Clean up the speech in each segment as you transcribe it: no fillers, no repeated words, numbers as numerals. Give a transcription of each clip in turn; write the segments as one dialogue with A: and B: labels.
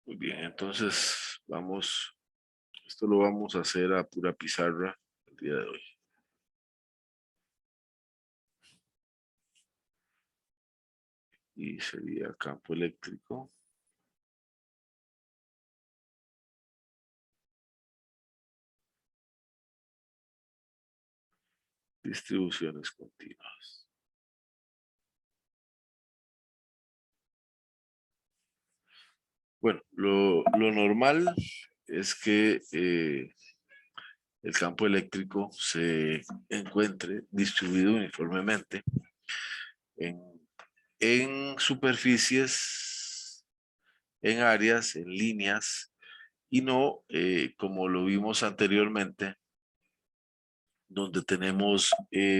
A: Muy bien, entonces vamos, esto lo vamos a hacer a pura pizarra el día de hoy. Y sería campo eléctrico. Distribuciones continuas. Bueno, lo normal es que el campo eléctrico se encuentre distribuido uniformemente en, en superficies, en áreas, en líneas, y no como lo vimos anteriormente, donde tenemos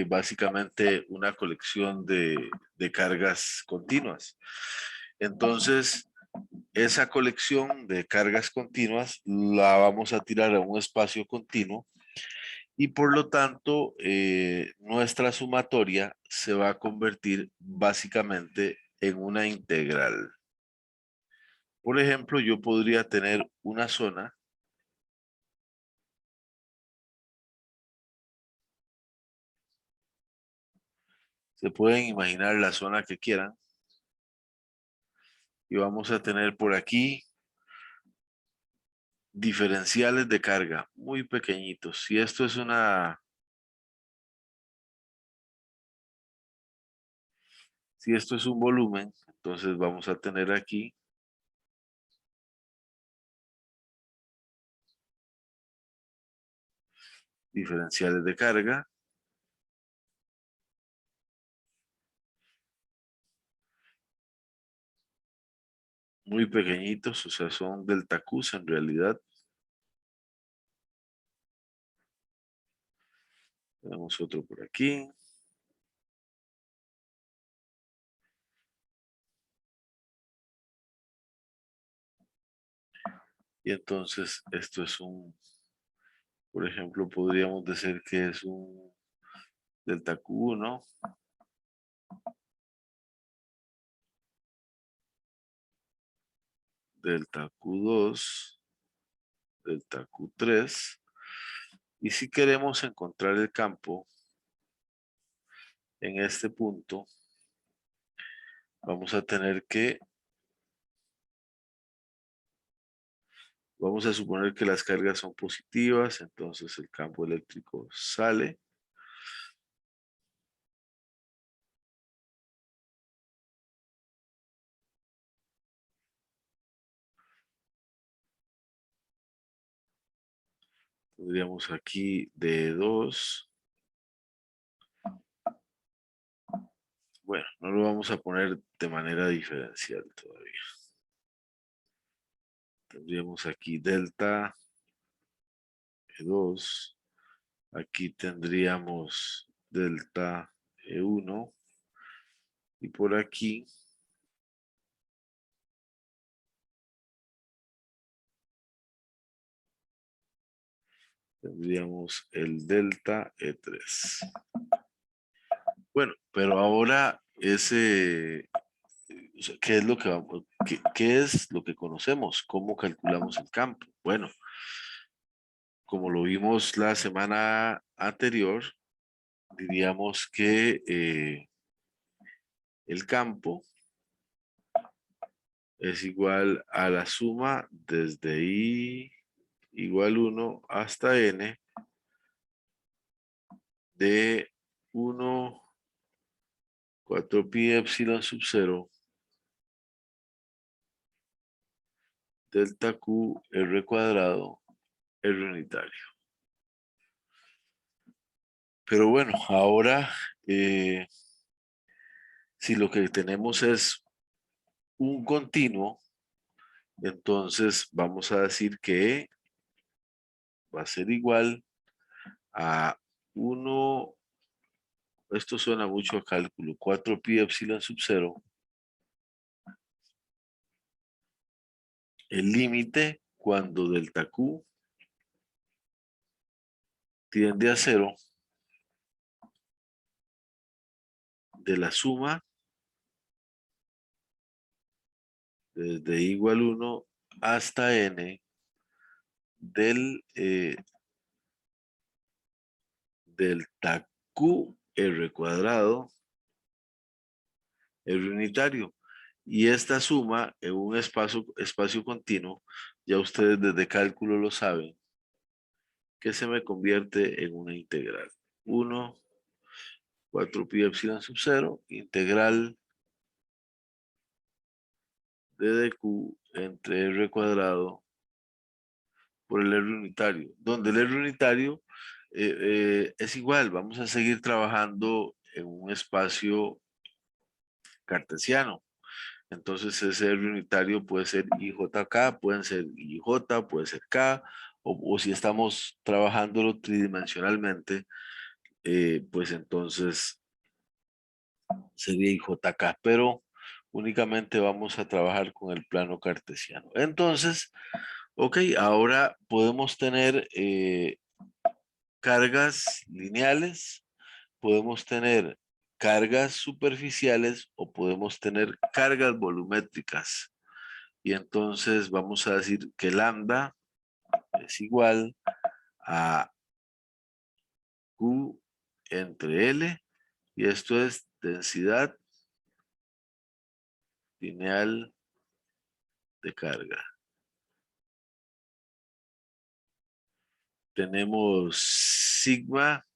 A: básicamente una colección de cargas continuas. Entonces, esa colección de cargas continuas la vamos a tirar a un espacio continuo y por lo tanto nuestra sumatoria se va a convertir básicamente en una integral. Por ejemplo, yo podría tener una zona. Se pueden imaginar la zona que quieran. Y vamos a tener por aquí diferenciales de carga muy pequeñitos. Si esto es si esto es un volumen, entonces vamos a tener aquí diferenciales de carga muy pequeñitos, o sea, son delta Qs en realidad. Tenemos otro por aquí. Y entonces esto es por ejemplo, podríamos decir que es un delta Q1, delta Q2, delta Q3. Y si queremos encontrar el campo en este punto, vamos a tener que, vamos a suponer que las cargas son positivas, entonces el campo eléctrico sale. Tendríamos aquí D2. Bueno, no lo vamos a poner de manera diferencial todavía. Tendríamos aquí delta E2. Aquí tendríamos delta E1. Y por aquí tendríamos el delta E3. Bueno, pero ahora o sea, ¿qué es lo que qué es lo que conocemos? ¿Cómo calculamos el campo? Bueno, como lo vimos la semana anterior, diríamos que el campo es igual a la suma desde I igual 1 hasta N de 1, 4pi epsilon sub 0 delta Q R cuadrado R unitario. Pero bueno, ahora si lo que tenemos es un continuo, entonces vamos a decir que va a ser igual a 1, esto suena mucho a cálculo, 4pi epsilon sub 0, el límite cuando delta Q tiende a 0 de la suma desde igual 1 hasta n del delta QR cuadrado R unitario. Y esta suma en un espacio continuo, ya ustedes desde cálculo lo saben, que se me convierte en una integral. 1, 4 pi epsilon sub 0, integral de dq entre r cuadrado por el r unitario, donde el r unitario es igual, vamos a seguir trabajando en un espacio cartesiano. Entonces ese R unitario puede ser IJK, pueden ser IJ, puede ser K, o si estamos trabajándolo tridimensionalmente, pues entonces sería IJK, pero únicamente vamos a trabajar con el plano cartesiano. Entonces, ok, ahora podemos tener cargas lineales, podemos tener cargas superficiales o podemos tener cargas volumétricas. Y entonces vamos a decir que lambda es igual a Q entre L, y esto es densidad lineal de carga. Tenemos sigma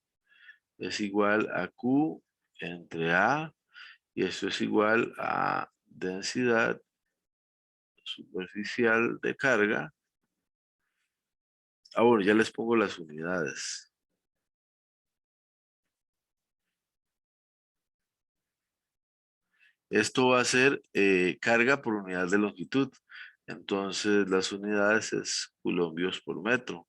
A: es igual a Q entre A, y esto es igual a densidad superficial de carga. Ahora ya les pongo las unidades. Esto va a ser carga por unidad de longitud. Entonces las unidades es culombios por metro.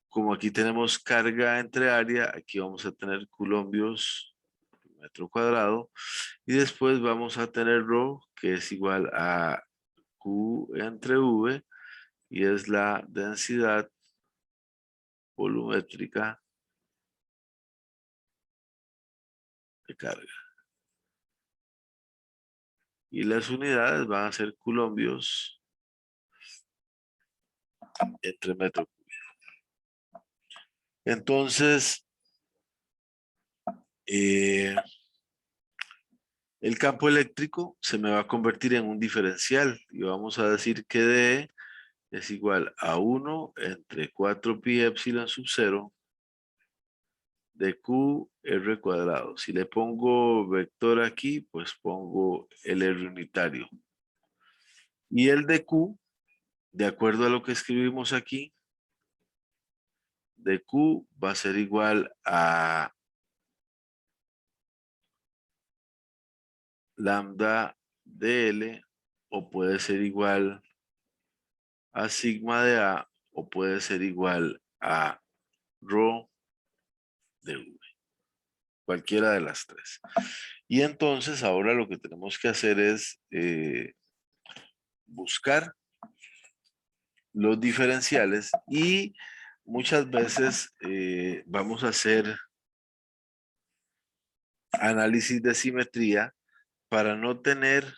A: Como aquí tenemos carga entre área, aquí vamos a tener culombios por metro cuadrado. Y después vamos a tener ρ, que es igual a Q entre V, y es la densidad volumétrica de carga. Y las unidades van a ser culombios entre metro. Entonces, el campo eléctrico se me va a convertir en un diferencial y vamos a decir que D es igual a 1 entre 4 pi epsilon sub 0 de Q R cuadrado. Si le pongo vector aquí, pues pongo el R unitario. Y el de Q, de acuerdo a lo que escribimos aquí, de Q va a ser igual a lambda de L, o puede ser igual a sigma de A, o puede ser igual a ρ de V. Cualquiera de las tres. Y entonces ahora lo que tenemos que hacer es buscar los diferenciales, y muchas veces vamos a hacer análisis de simetría para no tener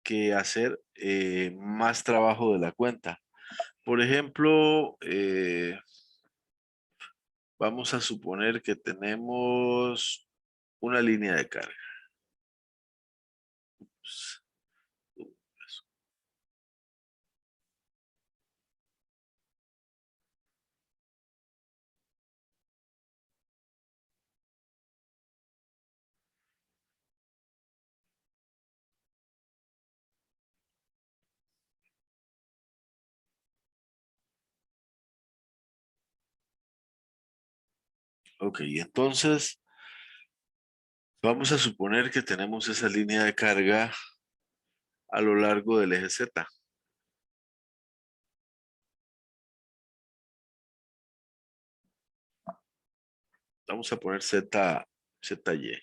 A: que hacer más trabajo de la cuenta. Por ejemplo, vamos a suponer que tenemos una línea de carga. Ok, entonces vamos a suponer que tenemos esa línea de carga a lo largo del eje Z. Vamos a poner ZY.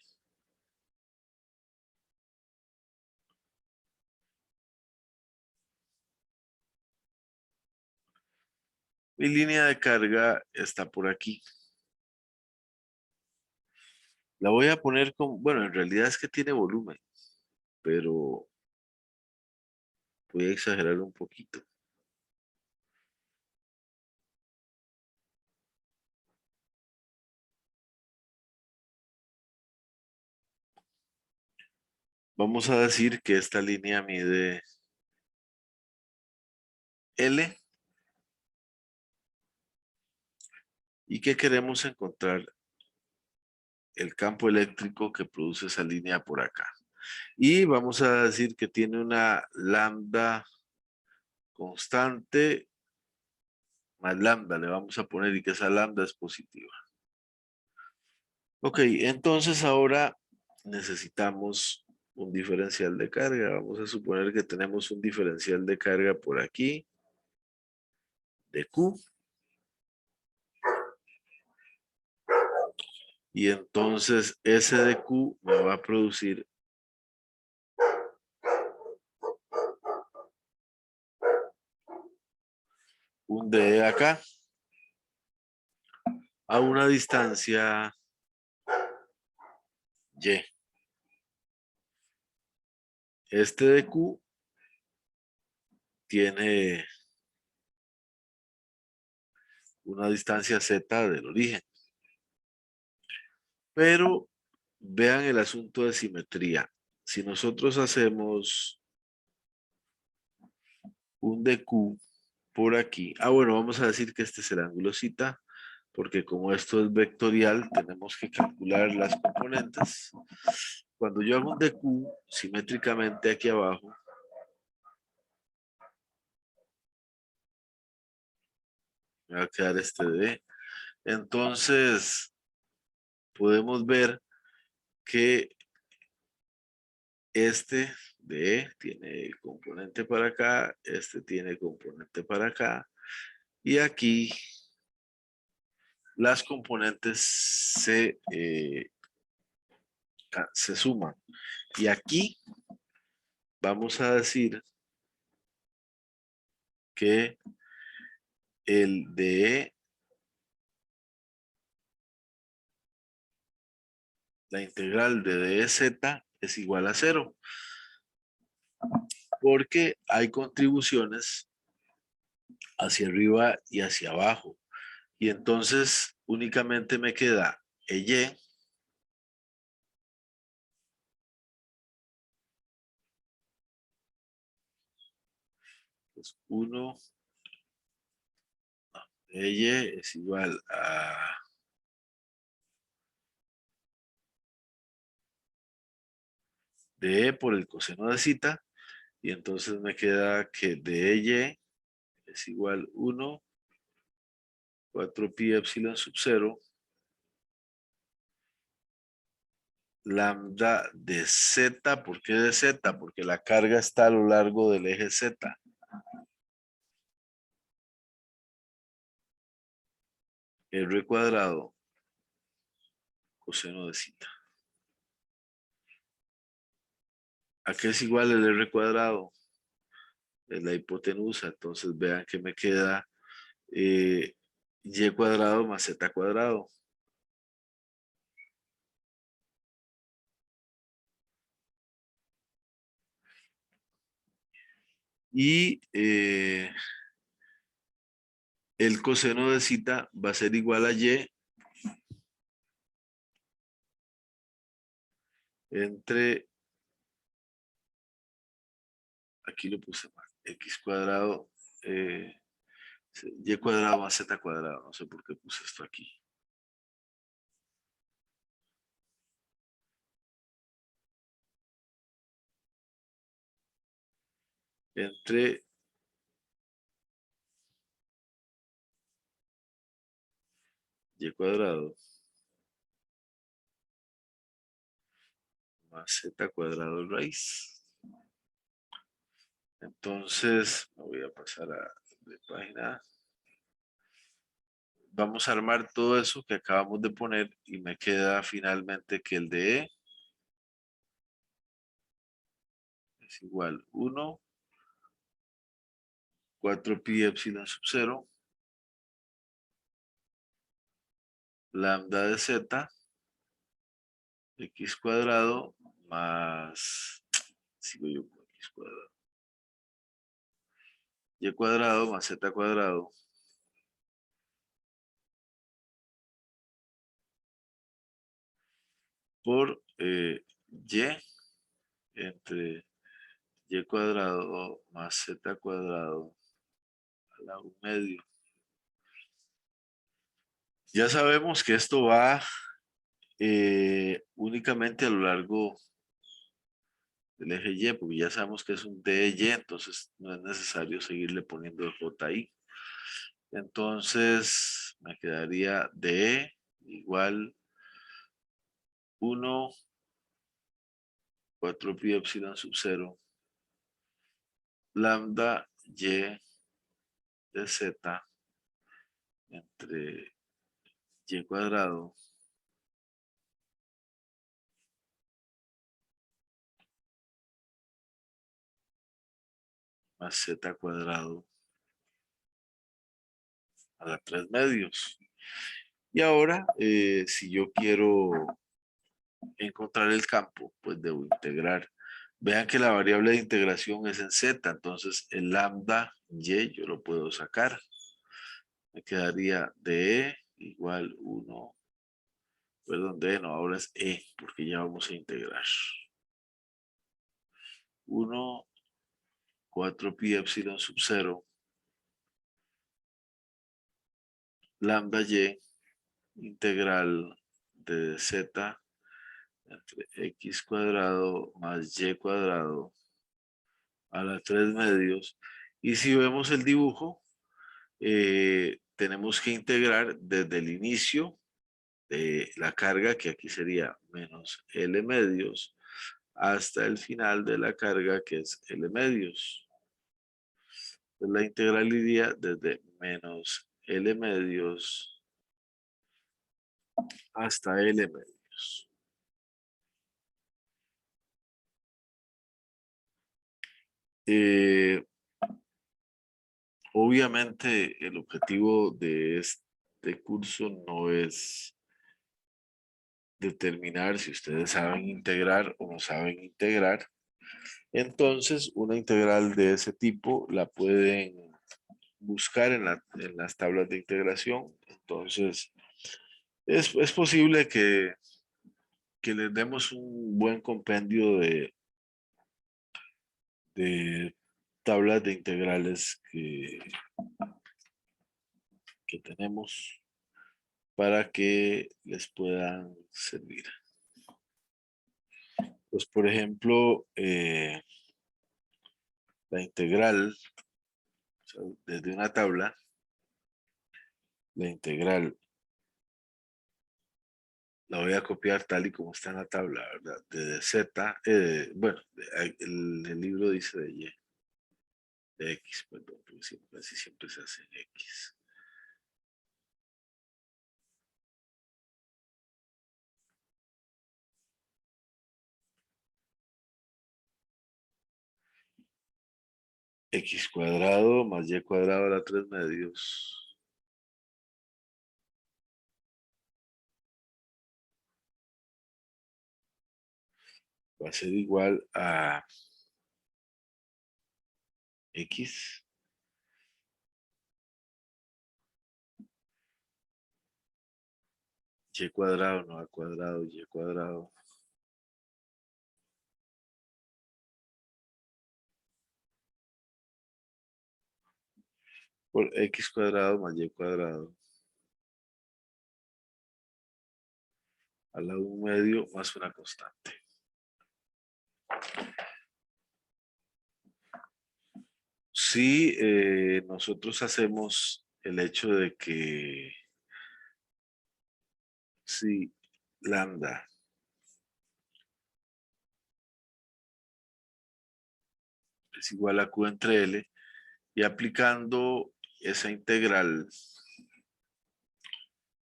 A: Mi línea de carga está por aquí. La voy a poner con, bueno, en realidad es que tiene volumen, pero Voy a exagerar un poquito. Vamos a decir que esta línea mide L y que queremos encontrar el campo eléctrico que produce esa línea por acá. Y vamos a decir que tiene una lambda constante más lambda, le vamos a poner y que esa lambda es positiva. Ok, entonces ahora necesitamos un diferencial de carga. Vamos a suponer que tenemos un diferencial de carga por aquí, de Q. Y entonces ese de Q me va a producir un D acá a una distancia Y. Este de Q tiene una distancia Z del origen. Pero vean el asunto de simetría. Si nosotros hacemos un DQ por aquí. Bueno, vamos a decir que este es el ángulo cita, porque como esto es vectorial, tenemos que calcular las componentes. Cuando yo hago un DQ simétricamente aquí abajo, me va a quedar este D. Entonces, podemos ver que este D tiene componente para acá, este tiene componente para acá, y aquí las componentes se suman. Y aquí vamos a decir que el de la integral de dz es igual a 0, porque hay contribuciones hacia arriba y hacia abajo. Y entonces únicamente me queda Y pues 1 Y es igual a de por el coseno de cita, y entonces me queda que de Y es igual 1, 4 pi epsilon sub 0, lambda de Z. ¿Por qué de Z? Porque la carga está a lo largo del eje Z. R cuadrado coseno de cita. ¿A qué es igual el R cuadrado? Es la hipotenusa. Entonces vean que me queda Y cuadrado más Z cuadrado. Y el coseno de cita va a ser igual a Y entre, aquí lo puse mal, X cuadrado, Y cuadrado más Z cuadrado. No sé por qué puse esto aquí. Entre Y cuadrado más Z cuadrado raíz. Entonces, me voy a pasar de página. Vamos a armar todo eso que acabamos de poner y me queda finalmente que el de E es igual 1, 4 pi epsilon sub 0, lambda de Z, X cuadrado más, sigo yo con X cuadrado, y cuadrado más z cuadrado por y entre y cuadrado más z cuadrado a la 1/2. Ya sabemos que esto va únicamente a lo largo del eje Y, porque ya sabemos que es un DY, entonces no es necesario seguirle poniendo el J ahí. Entonces me quedaría DE igual 1, 4 pi epsilon sub 0, lambda Y de Z entre Y cuadrado más Z cuadrado a la 3/2. Y ahora, si yo quiero encontrar el campo, pues debo integrar. Vean que la variable de integración es en Z, entonces el lambda Y yo lo puedo sacar. Me quedaría de E igual 1, perdón, de E no, ahora es E, porque ya vamos a integrar. 1, 4 pi epsilon sub 0, lambda Y, integral de Z entre X cuadrado más Y cuadrado a la 3/2. Y si vemos el dibujo, tenemos que integrar desde el inicio de la carga, que aquí sería menos L medios, hasta el final de la carga, que es L medios. Entonces, la integral iría desde menos L medios hasta L medios. Eh, Obviamente el objetivo de este curso no es determinar si ustedes saben integrar o no saben integrar. Entonces, una integral de ese tipo la pueden buscar en las tablas de integración. Entonces, es posible que les demos un buen compendio de tablas de integrales que tenemos para que les puedan servir. Pues, por ejemplo, la integral, o sea, desde una tabla, la integral la voy a copiar tal y como está en la tabla, ¿verdad? De Z, bueno, el libro dice de Y, de X, perdón, porque casi siempre se hace en X. X cuadrado más Y cuadrado a la 3/2 va a ser igual a X Y cuadrado, no a cuadrado, Y cuadrado por X cuadrado más Y cuadrado a la 1/2 más una constante. Si nosotros hacemos el hecho de que si lambda es igual a Q entre L, y aplicando esa integral,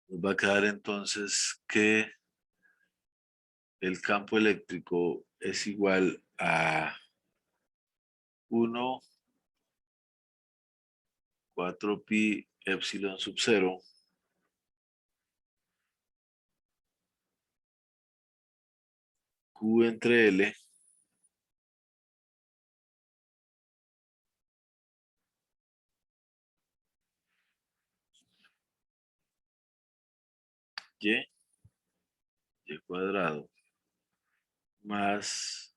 A: nos va a quedar entonces que el campo eléctrico es igual a 1, 4 pi epsilon sub 0 Q entre L y cuadrado más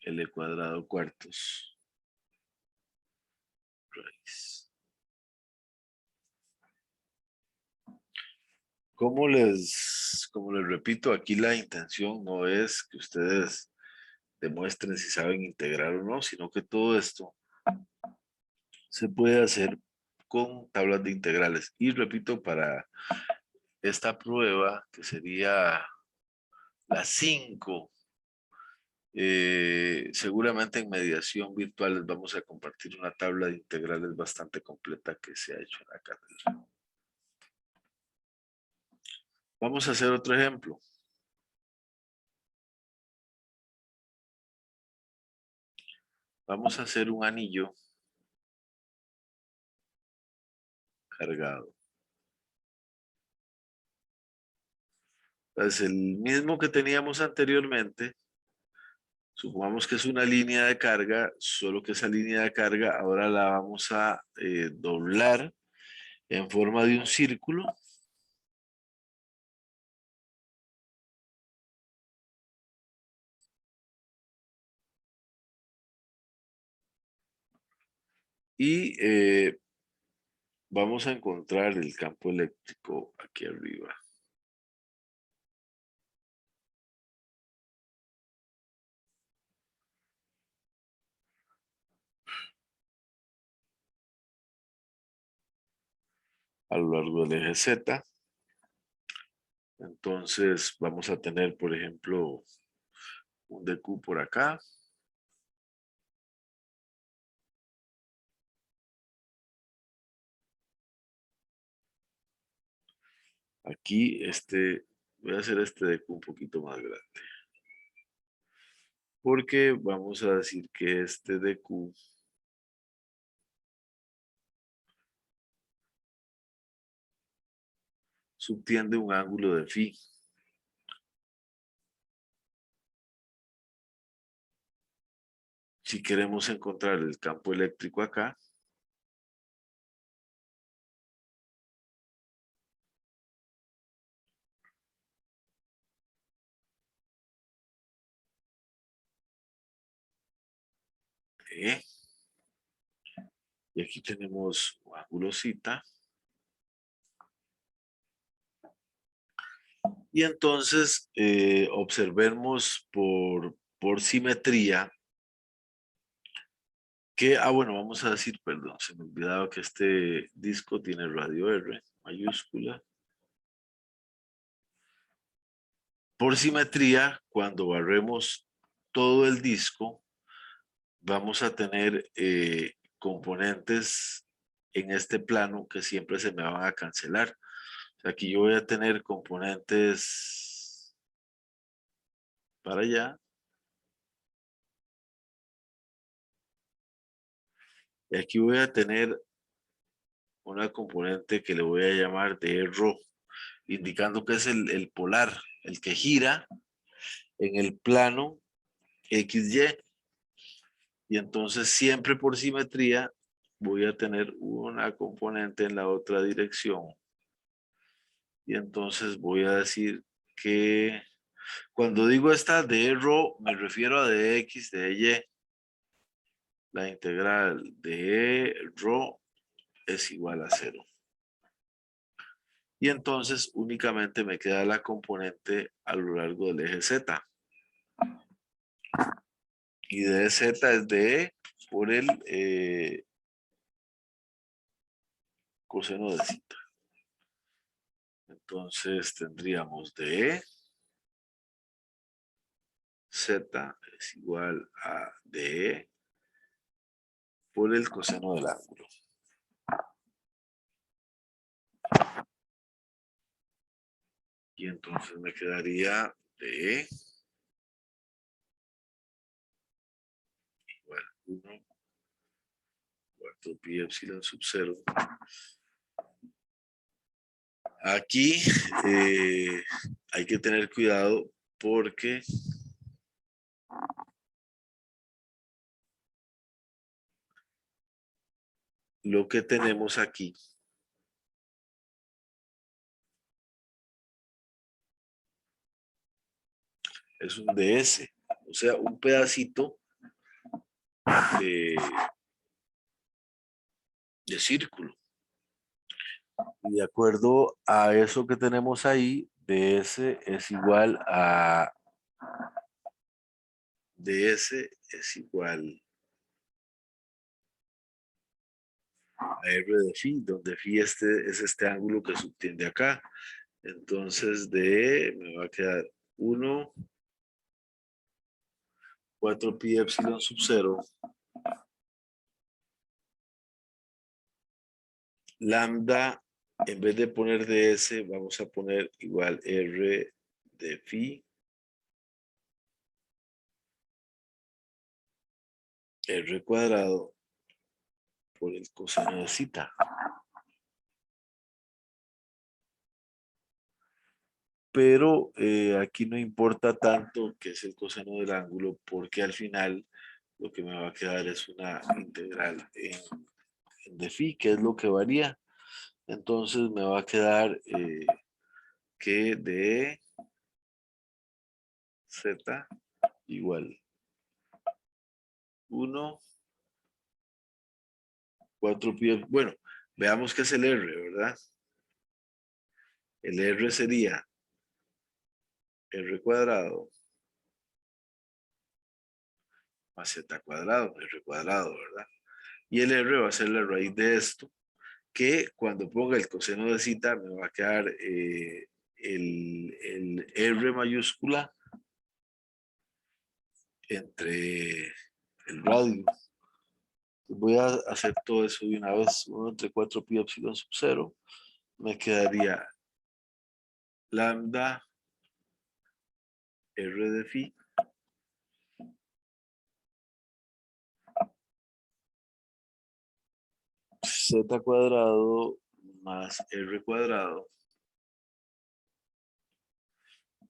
A: l cuadrado cuartos raíz. Como les repito, aquí la intención no es que ustedes demuestren si saben integrar o no, sino que todo esto se puede hacer con tablas de integrales. Y repito, para esta prueba, que sería la 5, seguramente en mediación virtual les vamos a compartir una tabla de integrales bastante completa que se ha hecho en la cátedra. Vamos a hacer otro ejemplo. Vamos a hacer un anillo cargado. Es el mismo que teníamos anteriormente. Supongamos que es una línea de carga, solo que esa línea de carga ahora la vamos a doblar en forma de un círculo. Y vamos a encontrar el campo eléctrico aquí arriba. A lo largo del eje Z. Entonces vamos a tener, por ejemplo, un DQ por acá. Aquí voy a hacer este DQ un poquito más grande. Porque vamos a decir que este DQ subtiende un ángulo de phi. Si queremos encontrar el campo eléctrico acá, y aquí tenemos un ángulo zeta. Y entonces observemos por simetría que, bueno, vamos a decir, perdón, se me olvidaba que este disco tiene radio R mayúscula. Por simetría, cuando barremos todo el disco, vamos a tener componentes en este plano que siempre se me van a cancelar. O sea, aquí yo voy a tener componentes para allá. Y aquí voy a tener una componente que le voy a llamar de ρ, indicando que es el polar, el que gira en el plano XY. Y entonces siempre por simetría voy a tener una componente en la otra dirección. Y entonces voy a decir que cuando digo esta de ρ, me refiero a de X, de Y. La integral de ρ es igual a 0. Y entonces únicamente me queda la componente a lo largo del eje Z. Y de Z es de E por el coseno de zeta. Entonces tendríamos de E, Z es igual a de E por el coseno del ángulo. Y entonces me quedaría de E igual a 1 cuarto pi epsilon sub 0. Aquí hay que tener cuidado porque lo que tenemos aquí es un DS, o sea, un pedacito de, de círculo. Y de acuerdo a eso que tenemos ahí, DS es igual a DS es igual a R de phi, donde phi es este ángulo que subtiende acá. Entonces de me va a quedar 1, 4 pi epsilon sub 0, lambda, en vez de poner ds, vamos a poner igual R de phi, R cuadrado por el coseno de zeta. Pero aquí no importa tanto qué es el coseno del ángulo, porque al final lo que me va a quedar es una integral en de phi, que es lo que varía. Entonces me va a quedar que de z igual 1, 4 pi. Bueno, veamos qué es el R, ¿verdad? El R sería R cuadrado más z cuadrado, R cuadrado, ¿verdad? Y el R va a ser la raíz de esto, que cuando ponga el coseno de zeta me va a quedar el R mayúscula entre el radio. Voy a hacer todo eso de una vez. 1 entre 4 pi epsilon sub 0. Me quedaría lambda R de phi z cuadrado más R cuadrado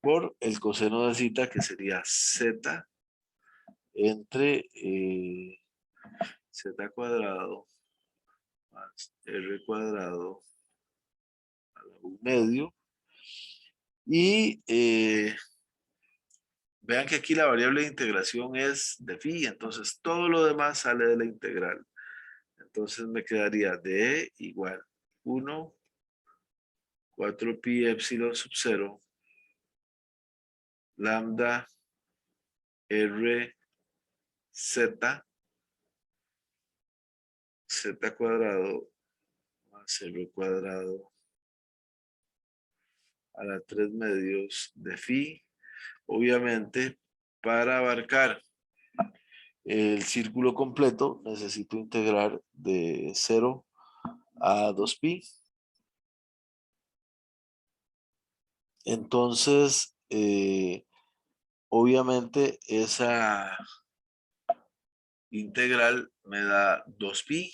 A: por el coseno de zeta, que sería z entre z cuadrado más R cuadrado a la 1 medio. Y vean que aquí la variable de integración es de phi, entonces todo lo demás sale de la integral. Entonces me quedaría de igual 1, 4 pi epsilon sub 0, lambda R z, z cuadrado más R cuadrado a la 3 medios de phi. Obviamente, para abarcar el círculo completo, necesito integrar de 0 a 2pi. Entonces, obviamente, esa integral me da 2pi.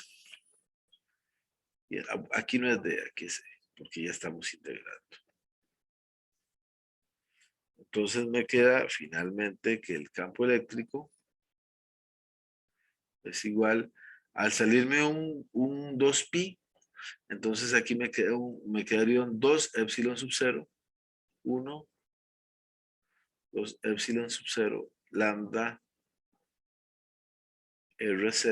A: Y aquí no es D, aquí es E, porque ya estamos integrando. Entonces me queda finalmente que el campo eléctrico es igual, al salirme un 2pi, entonces aquí me quedaría un 2 epsilon sub 0, 1, 2 epsilon sub 0, lambda rz,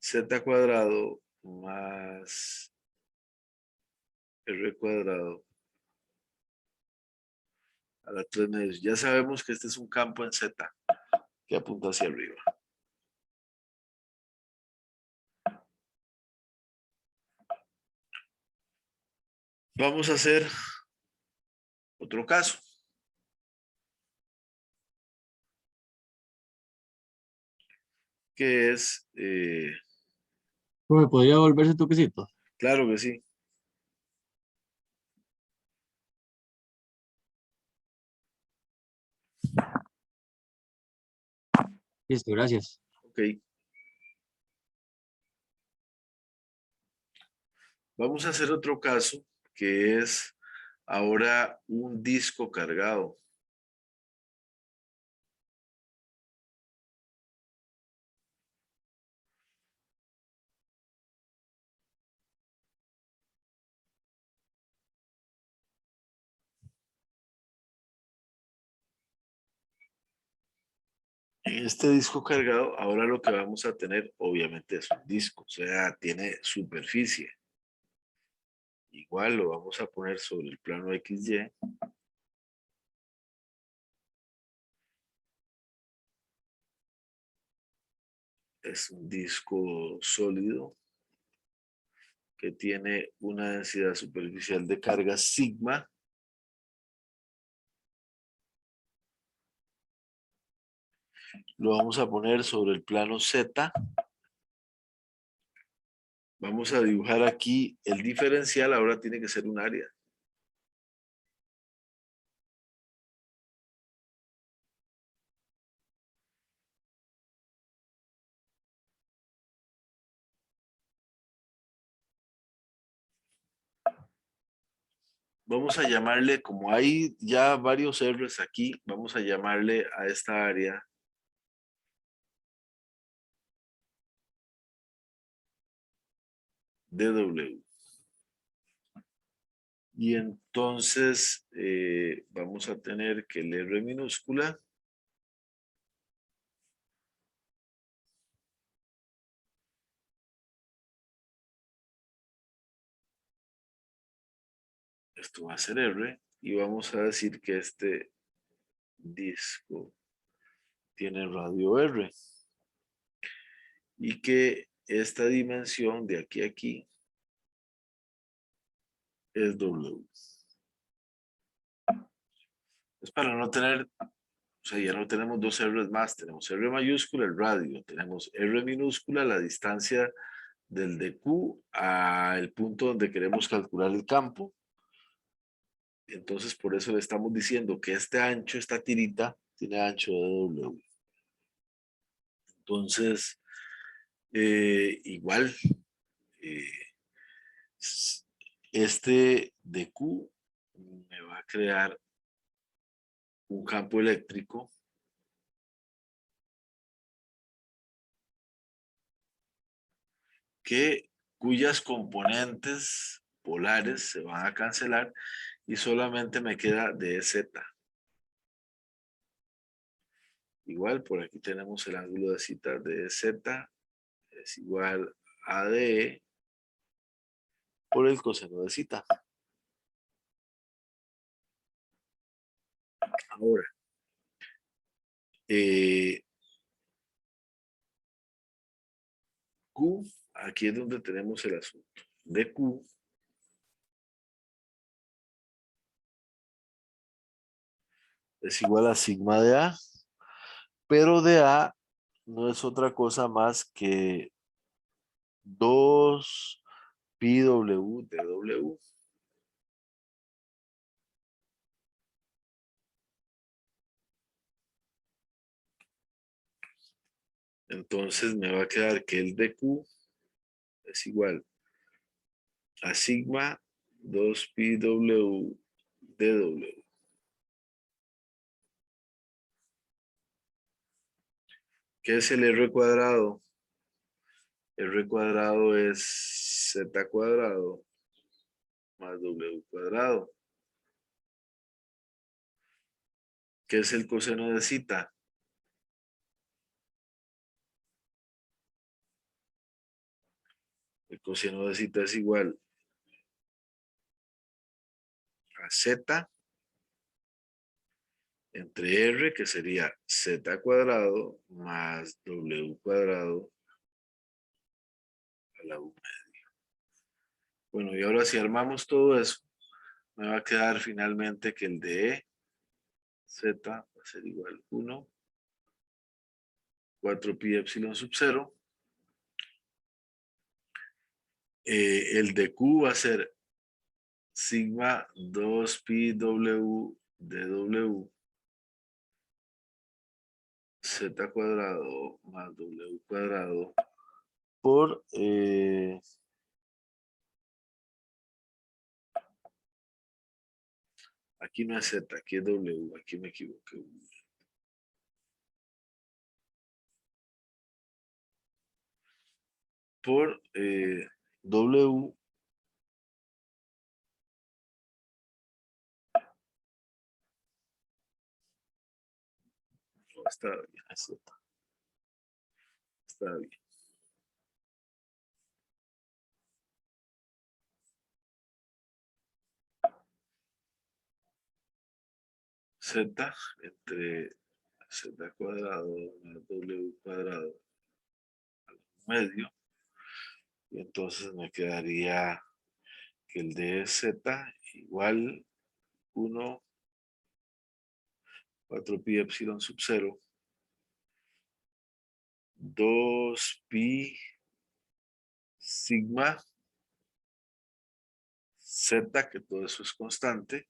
A: z cuadrado más r cuadrado a la 3 medios. Ya sabemos que este es un campo en z que apunta hacia arriba. Vamos a hacer otro caso, que es,
B: ¿Me podría volverse toquecito?
A: claro que sí,
B: Listo, gracias.
A: ok. Vamos a hacer otro caso, que es ahora un disco cargado. En este disco cargado, ahora lo que vamos a tener, obviamente, es un disco, o sea, tiene superficie. Igual lo vamos a poner sobre el plano XY. Es un disco sólido que tiene una densidad superficial de carga sigma. Lo vamos a poner sobre el plano Z. Vamos a dibujar aquí el diferencial, ahora tiene que ser un área. Vamos a llamarle, como hay ya varios R's aquí, vamos a llamarle a esta área DW. Y entonces vamos a tener que el R minúscula esto va a ser R y vamos a decir que este disco tiene radio R y que esta dimensión de aquí a aquí es W. Es para no tener, o sea, ya no tenemos dos R más, tenemos R mayúscula el radio, tenemos R minúscula la distancia del de Q al punto donde queremos calcular el campo. Entonces, por eso le estamos diciendo que este ancho, esta tirita, tiene ancho de W. Entonces, igual, eh, este de Q me va a crear un campo eléctrico cuyas componentes polares se van a cancelar y solamente me queda dz. Igual, por aquí tenemos el ángulo de cita de z es igual a DE por el coseno de cita. Ahora, Q, aquí es donde tenemos el asunto. De Q es igual a sigma de A, pero de A no es otra cosa más que 2 pi W de W. Entonces me va a quedar que el de Q es igual a sigma 2 pi W de W. ¿Qué es el R cuadrado? R cuadrado es Z cuadrado más W cuadrado. ¿Qué es el coseno de cita? El coseno de cita es igual a Z entre R, que sería Z cuadrado más W cuadrado a la U medio. Bueno, y ahora si armamos todo eso, me va a quedar finalmente que el de Z va a ser igual a 1, 4 pi epsilon sub 0. El de Q va a ser sigma 2 pi W de W Z cuadrado más W cuadrado por aquí no es Z, aquí es W, aquí me equivoqué. Por W no está bien, es Z. está bien. Z entre Z cuadrado más W cuadrado al medio. Y entonces me quedaría que el de Z igual 1, 4 pi epsilon sub 0, 2 pi sigma Z, que todo eso es constante,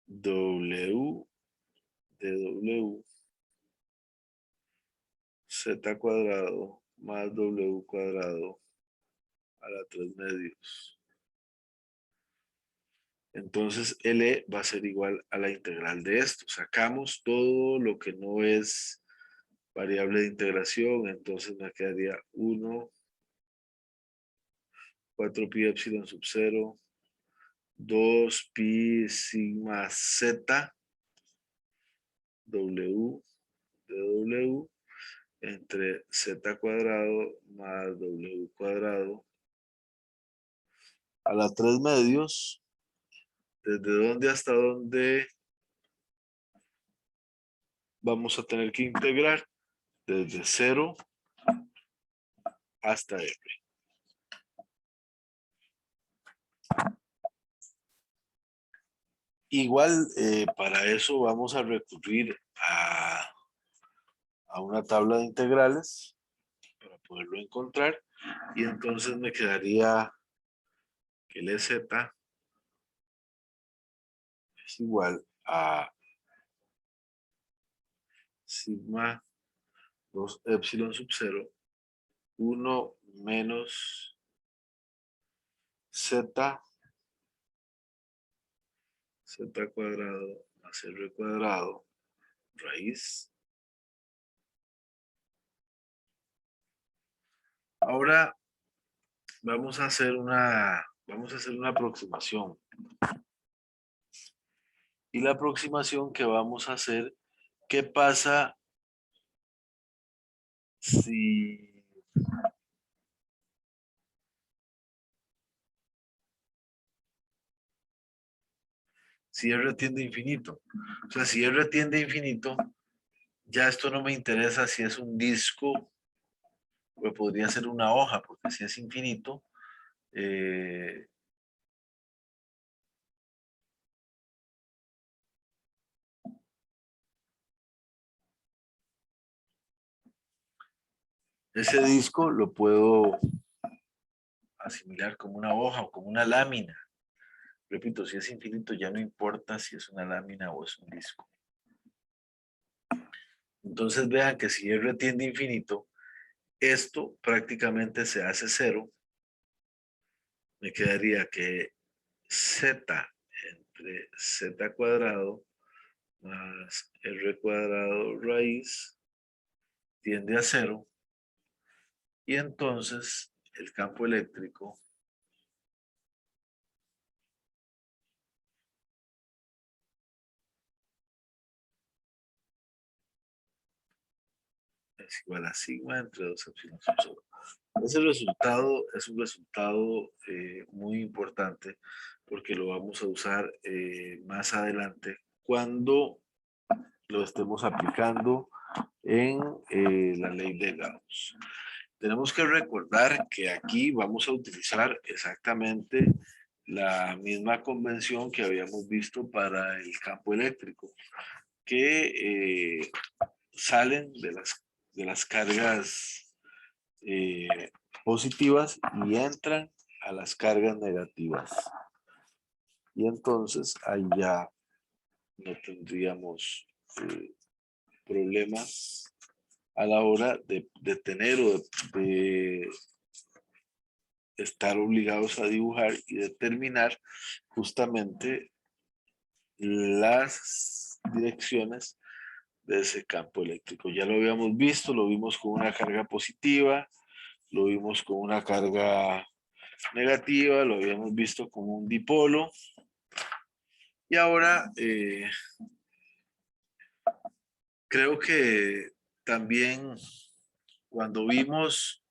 A: W de W Z cuadrado más W cuadrado a la 3 medios. Entonces, L va a ser igual a la integral de esto. Sacamos todo lo que no es variable de integración. Entonces me quedaría 1, 4 pi epsilon sub 0, 2 pi sigma Z, W de W, entre Z cuadrado más W cuadrado a la 3 medios. ¿Desde dónde hasta dónde vamos a tener que integrar? Desde 0 hasta F. Igual, para eso vamos a recurrir a una tabla de integrales para poderlo encontrar. Y entonces me quedaría que el EZ es igual a sigma 2 epsilon sub 0, 1 menos Z cuadrado más R cuadrado raíz. Ahora vamos a hacer una aproximación. Y la aproximación que vamos a hacer, ¿qué pasa si R tiende a infinito? O sea, si R tiende a infinito, ya esto no me interesa si es un disco o podría ser una hoja, porque si es infinito, ese disco lo puedo asimilar como una hoja o como una lámina. Repito, si es infinito ya no importa si es una lámina o es un disco. Entonces vean que si R tiende a infinito, esto prácticamente se hace cero. Me quedaría que Z entre Z cuadrado más R cuadrado raíz tiende a cero. Y entonces el campo eléctrico es igual a sigma entre 2 epsilon sub 0. Ese resultado es un resultado muy importante porque lo vamos a usar más adelante cuando lo estemos aplicando en la ley de Gauss. Tenemos que recordar que aquí vamos a utilizar exactamente la misma convención que habíamos visto para el campo eléctrico, que salen de las cargas positivas y entran a las cargas negativas. Y entonces ahí ya no tendríamos problemas a la hora de tener o de estar obligados a dibujar y determinar justamente las direcciones de ese campo eléctrico. Ya lo habíamos visto, lo vimos con una carga positiva, lo vimos con una carga negativa, lo habíamos visto como un dipolo. Y ahora creo que también cuando vimos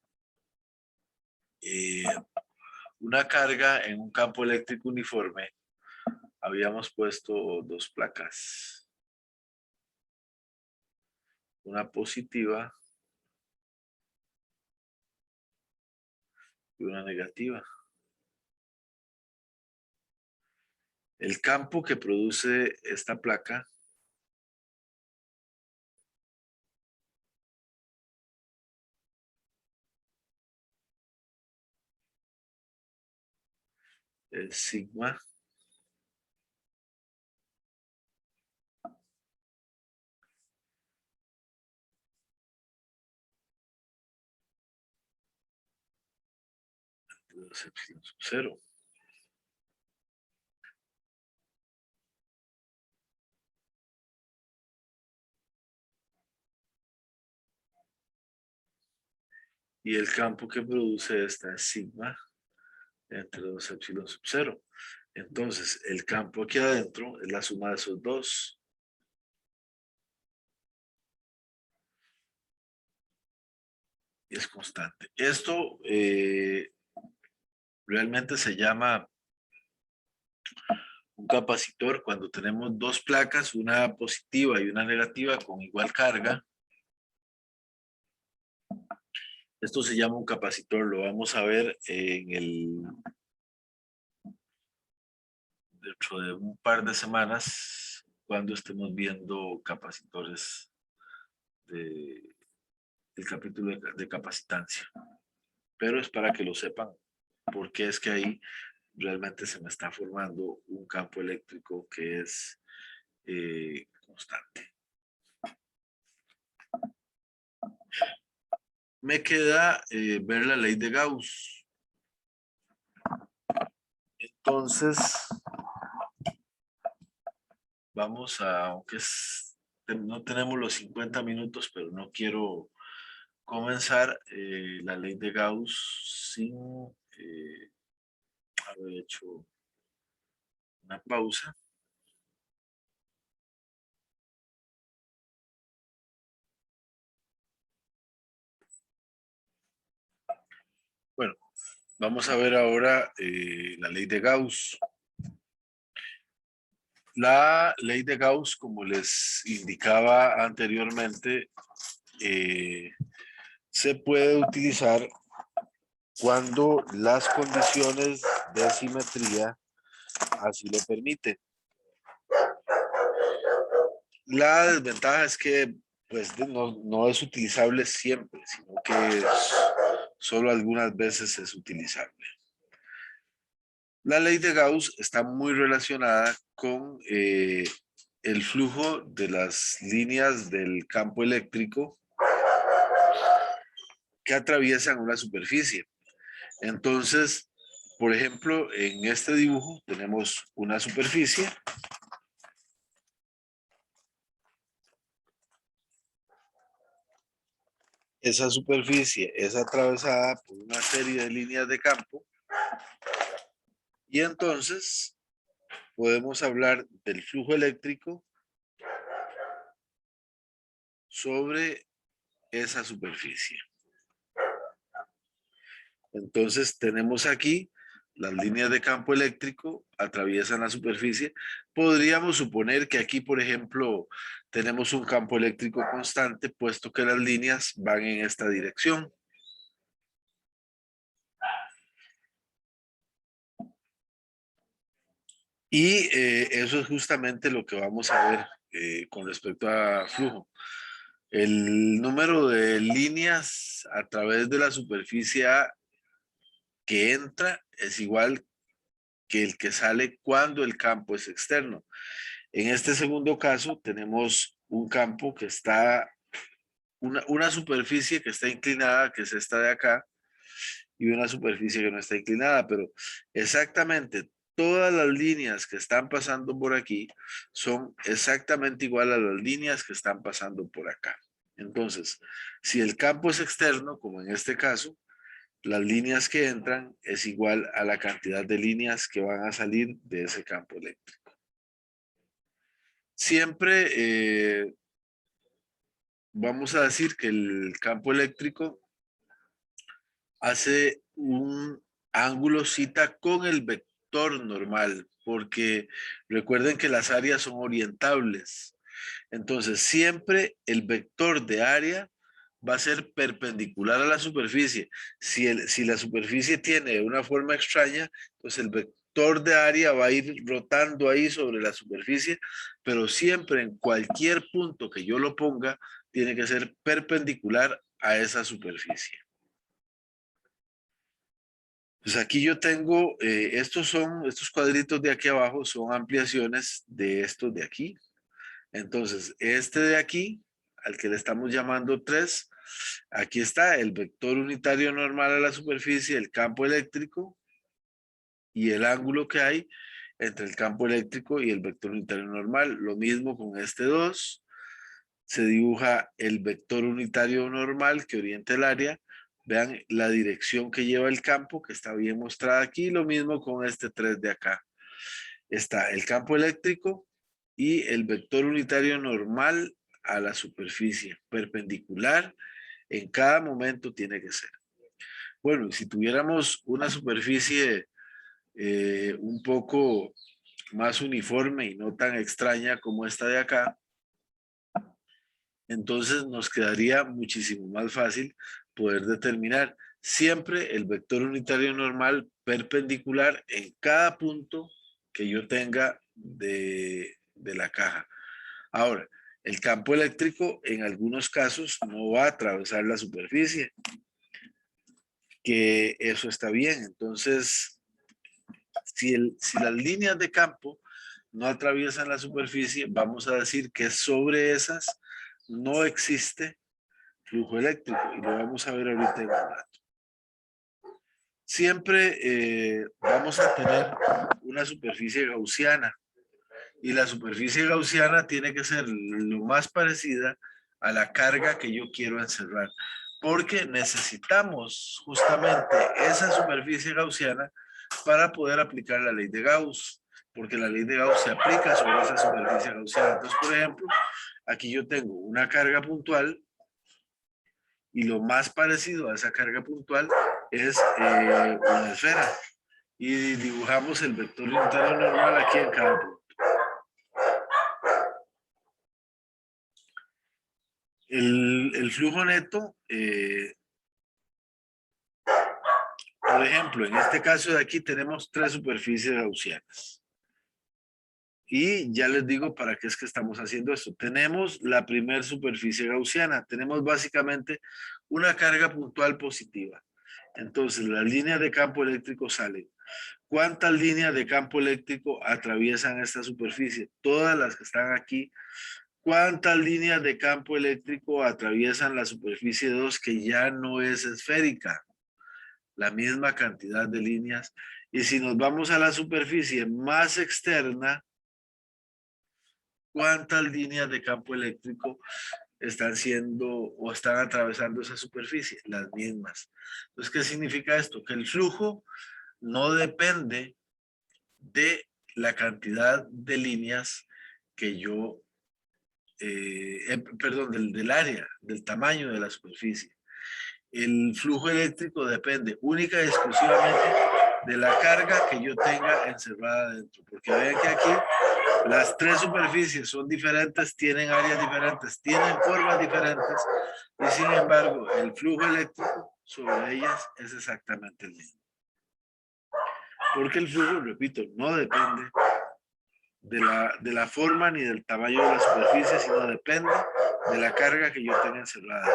A: una carga en un campo eléctrico uniforme, habíamos puesto dos placas. Una positiva y una negativa. El campo que produce esta placa es sigma de 2 epsilon sub 0. Y el campo que produce esta es sigma entre 2 epsilon sub 0. Entonces, el campo aquí adentro es la suma de esos dos. Y es constante. Esto realmente se llama un capacitor cuando tenemos dos placas, una positiva y una negativa con igual carga. Esto se llama un capacitor, lo vamos a ver dentro de un par de semanas cuando estemos viendo capacitores del capítulo de capacitancia. Pero es para que lo sepan, porque es que ahí realmente se me está formando un campo eléctrico que es constante. Me queda ver la ley de Gauss. Entonces, vamos a, aunque no tenemos los 50 minutos, pero no quiero comenzar la ley de Gauss sin haber hecho una pausa. Bueno, vamos a ver ahora la ley de Gauss. La ley de Gauss, como les indicaba anteriormente, se puede utilizar cuando las condiciones de simetría así lo permiten. La desventaja es que pues, no es utilizable siempre, sino que solo algunas veces es utilizable. La ley de Gauss está muy relacionada con el flujo de las líneas del campo eléctrico que atraviesan una superficie. Entonces, por ejemplo, en este dibujo tenemos una superficie. Esa superficie es atravesada por una serie de líneas de campo y entonces podemos hablar del flujo eléctrico sobre esa superficie. Entonces tenemos aquí las líneas de campo eléctrico atraviesan la superficie. Podríamos suponer que aquí, por ejemplo, tenemos un campo eléctrico constante, puesto que las líneas van en esta dirección. Y eso es justamente lo que vamos a ver con respecto a flujo. El número de líneas a través de la superficie A que entra es igual que el que sale cuando el campo es externo. En este segundo caso tenemos un campo que está, una superficie que está inclinada, que es esta de acá, y una superficie que no está inclinada, pero exactamente todas las líneas que están pasando por aquí son exactamente igual a las líneas que están pasando por acá. Entonces, si el campo es externo, como en este caso, las líneas que entran es igual a la cantidad de líneas que van a salir de ese campo eléctrico. Siempre vamos a decir que el campo eléctrico hace un ángulo cita con el vector normal, porque recuerden que las áreas son orientables. Entonces, siempre el vector de área va a ser perpendicular a la superficie. Si la superficie tiene una forma extraña, pues el vector de área va a ir rotando ahí sobre la superficie, pero siempre en cualquier punto que yo lo ponga, tiene que ser perpendicular a esa superficie. Pues aquí yo tengo, estos cuadritos de aquí abajo son ampliaciones de estos de aquí. Entonces, este de aquí, al que le estamos llamando 3, aquí está el vector unitario normal a la superficie, el campo eléctrico y el ángulo que hay entre el campo eléctrico y el vector unitario normal. Lo mismo con este 2. Se dibuja el vector unitario normal que orienta el área. Vean la dirección que lleva el campo, que está bien mostrada aquí. Lo mismo con este 3 de acá. Está el campo eléctrico y el vector unitario normal a la superficie, perpendicular, en cada momento tiene que ser. Bueno, si tuviéramos una superficie un poco más uniforme y no tan extraña como esta de acá, entonces nos quedaría muchísimo más fácil poder determinar siempre el vector unitario normal perpendicular en cada punto que yo tenga de la caja. Ahora, el campo eléctrico en algunos casos no va a atravesar la superficie, que eso está bien. Entonces, si las líneas de campo no atraviesan la superficie, vamos a decir que sobre esas no existe flujo eléctrico, y lo vamos a ver ahorita en un rato. Siempre vamos a tener una superficie gaussiana, y la superficie gaussiana tiene que ser lo más parecida a la carga que yo quiero encerrar, porque necesitamos justamente esa superficie gaussiana para poder aplicar la ley de Gauss, porque la ley de Gauss se aplica sobre esa superficie gaussiana. Entonces, por ejemplo, aquí yo tengo una carga puntual, y lo más parecido a esa carga puntual es una esfera, y dibujamos el vector unitario normal aquí en cada punto. El flujo neto, por ejemplo, en este caso de aquí tenemos 3 superficies gaussianas. Y ya les digo para qué es que estamos haciendo esto. Tenemos la primera superficie gaussiana. Tenemos básicamente una carga puntual positiva. Entonces, las líneas de campo eléctrico salen. ¿Cuántas líneas de campo eléctrico atraviesan esta superficie? Todas las que están aquí. ¿Cuántas líneas de campo eléctrico atraviesan la superficie 2 que ya no es esférica? La misma cantidad de líneas. Y si nos vamos a la superficie más externa, ¿cuántas líneas de campo eléctrico están siendo o están atravesando esa superficie? Las mismas. Entonces, ¿qué significa esto? Que el flujo no depende de la cantidad de líneas que yo, perdón, del área, del tamaño de la superficie. El flujo eléctrico depende única y exclusivamente de la carga que yo tenga encerrada dentro. Porque vean que aquí las 3 superficies son diferentes, tienen áreas diferentes, tienen formas diferentes, y sin embargo el flujo eléctrico sobre ellas es exactamente el mismo. Porque el flujo, repito, no depende de la forma ni del tamaño de la superficie, sino depende de la carga que yo tenga encerrada.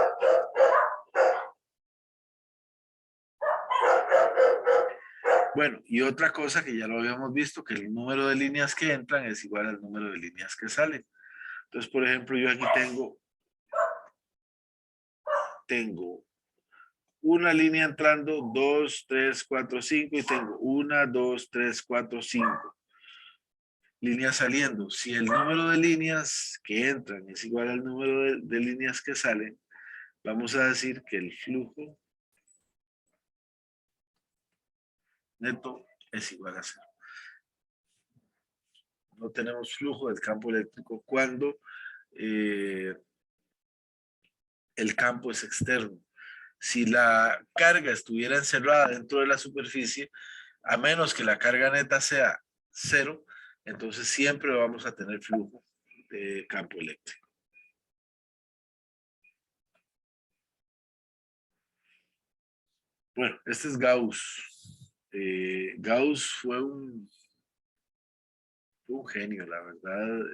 A: Bueno, y otra cosa que ya lo habíamos visto, que el número de líneas que entran es igual al número de líneas que salen. Entonces, por ejemplo, yo aquí tengo una línea entrando, 2, 3, 4, 5, y tengo 1, 2, 3, 4, 5 líneas saliendo. Si el número de líneas que entran es igual al número de líneas que salen, vamos a decir que el flujo neto es igual a 0. No tenemos flujo del campo eléctrico cuando el campo es externo. Si la carga estuviera encerrada dentro de la superficie, a menos que la carga neta sea 0, entonces siempre vamos a tener flujo de campo eléctrico. Bueno, este es Gauss. Gauss fue un genio, la verdad.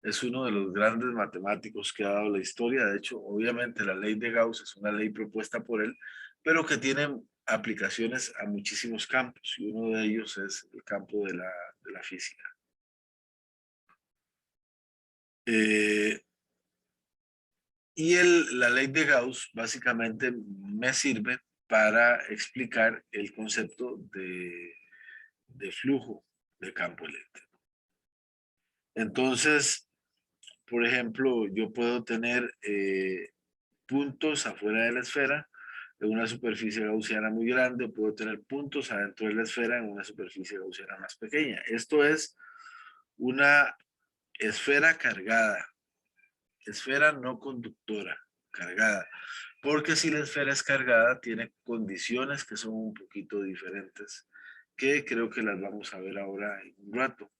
A: Es uno de los grandes matemáticos que ha dado la historia. De hecho, obviamente la ley de Gauss es una ley propuesta por él, pero que tiene aplicaciones a muchísimos campos, y uno de ellos es el campo de la física. Y la ley de Gauss básicamente me sirve para explicar el concepto de flujo de campo eléctrico. Entonces, por ejemplo, yo puedo tener puntos afuera de la esfera en una superficie gaussiana muy grande, o puedo tener puntos adentro de la esfera en una superficie gaussiana más pequeña. Esto es una esfera cargada, esfera no conductora, cargada. Porque si la esfera es cargada, tiene condiciones que son un poquito diferentes, que creo que las vamos a ver ahora en un rato.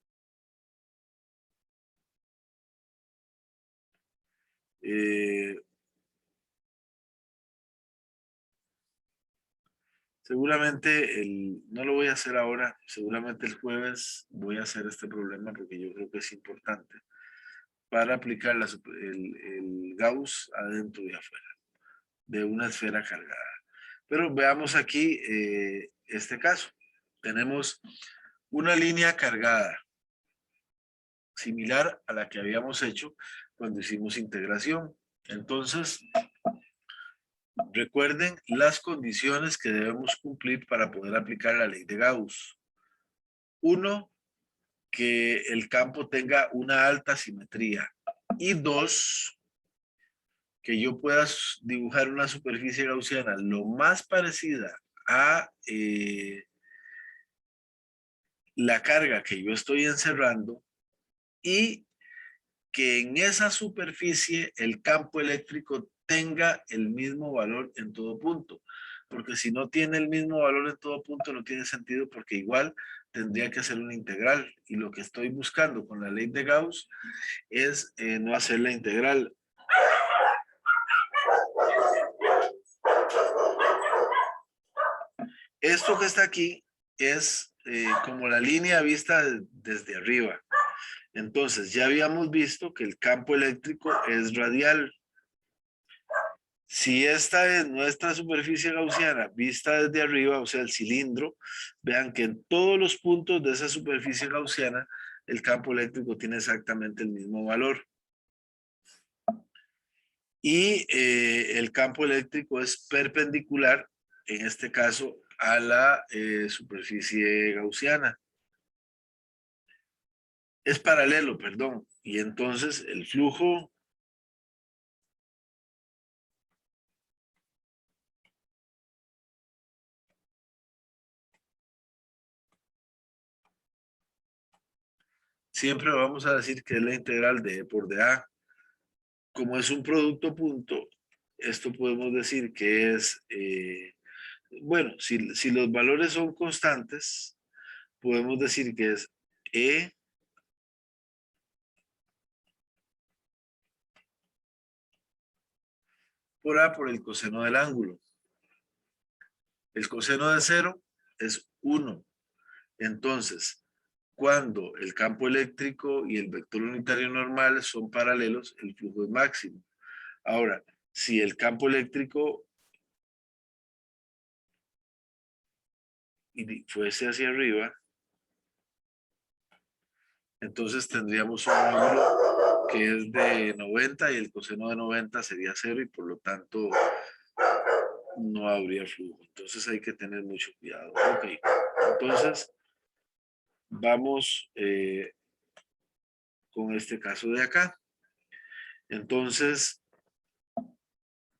A: Seguramente no lo voy a hacer ahora, seguramente el jueves voy a hacer este problema porque yo creo que es importante para aplicar el Gauss adentro y afuera de una esfera cargada. Pero veamos aquí este caso. Tenemos una línea cargada, similar a la que habíamos hecho cuando hicimos integración. Entonces, recuerden las condiciones que debemos cumplir para poder aplicar la ley de Gauss. Uno, que el campo tenga una alta simetría. Y dos, que yo pueda dibujar una superficie gaussiana lo más parecida a la carga que yo estoy encerrando, y que en esa superficie el campo eléctrico tenga el mismo valor en todo punto. Porque si no tiene el mismo valor en todo punto, no tiene sentido, porque igual tendría que hacer una integral. Y lo que estoy buscando con la ley de Gauss es no hacer la integral. Esto que está aquí es como la línea vista desde arriba. Entonces, ya habíamos visto que el campo eléctrico es radial. Si esta es nuestra superficie gaussiana vista desde arriba, o sea, el cilindro, vean que en todos los puntos de esa superficie gaussiana, el campo eléctrico tiene exactamente el mismo valor. Y el campo eléctrico es perpendicular, en este caso, a la superficie gaussiana. Es paralelo, perdón. Y entonces el flujo siempre vamos a decir que es la integral de E por dA. Como es un producto punto, esto podemos decir que es, bueno, si los valores son constantes, podemos decir que es E por A por el coseno del ángulo. El coseno de 0 es 1. Entonces, cuando el campo eléctrico y el vector unitario normal son paralelos, el flujo es máximo. Ahora, si el campo eléctrico fuese hacia arriba, entonces tendríamos un ángulo que es de 90 y el coseno de 90 sería 0 y por lo tanto no habría flujo. Entonces hay que tener mucho cuidado. Ok, entonces vamos con este caso de acá. Entonces,